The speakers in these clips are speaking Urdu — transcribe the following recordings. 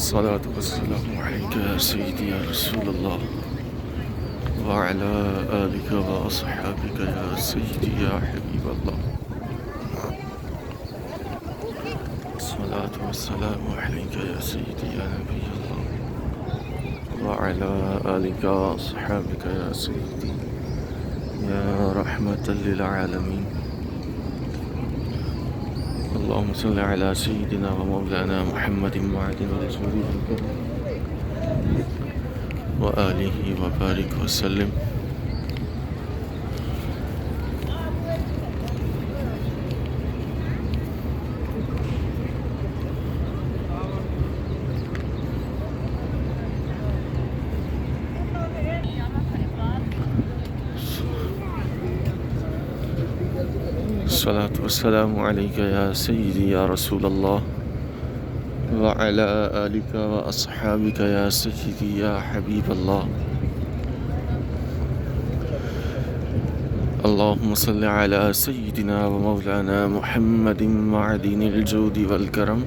الصلاة والسلام عليك يا سيدي يا رسول الله وعلى آلك وأصحابك يا سيدي يا حبيب الله. الصلاة والسلام عليك يا سيدي يا نبي الله وعلى آلك وأصحابك يا سيدي يا رحمة للعالمين. اللهم صل على سيدنا ومولانا محمد معدن الجود والكرم وآله وبارك وسلم. الصلاة والسلام عليك يا سيدي يا رسول الله وعلى آلك وأصحابك يا سيدي يا حبيب الله. اللهم صل على سيدنا ومولانا محمد معدن الجود والكرم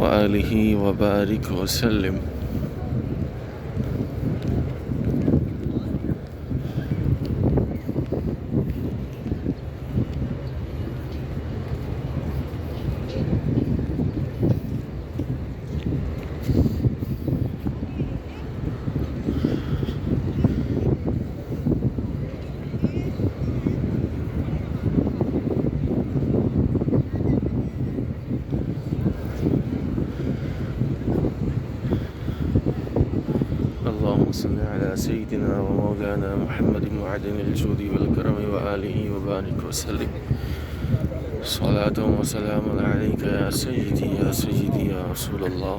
وآله وبارك وسلم. اللهم صل على سيدنا ومولانا محمد معدن الجود والكرم وآله وبارك وسلم. صلاة وسلام عليك يا سيدي يا سيدي يا رسول الله.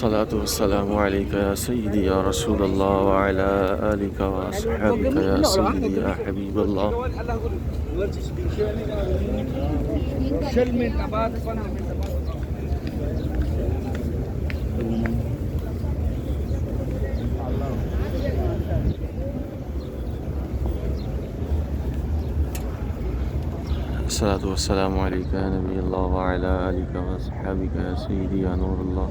الصلاة والسلام عليك يا سيدي يا رسول الله وعلى آلك وأصحابك يا سيدي يا حبيب الله. الصلاة والسلام عليك يا نبي الله وعلى آلك وأصحابك يا سيدي يا نور الله.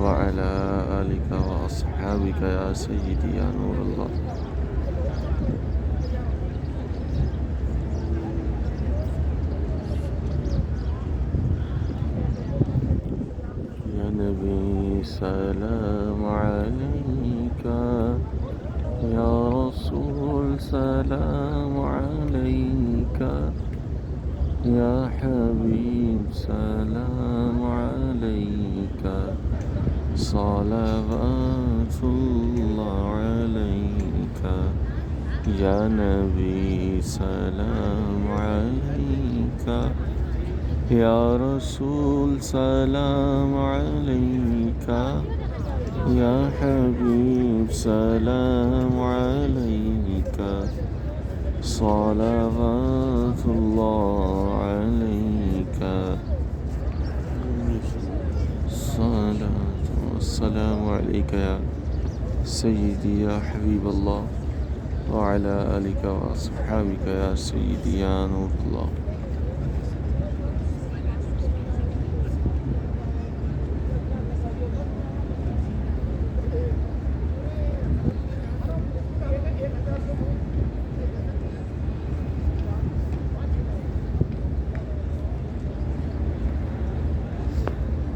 وعلى آلك وأصحابك يا سيدي يا نور الله. يا نبي سلام عليك، يا رسول سلام عليك، يا حبيب سلام عليك، صلوات الله عليك، يا نبي سلام عليك، يا رسول سلام عليك، يا حبيب سلام عليك صلوات الله عليك صلاة والسلام عليك يا سيدي يا حبيب الله وعلى آلك وأصحابك يا سيدي يا نور الله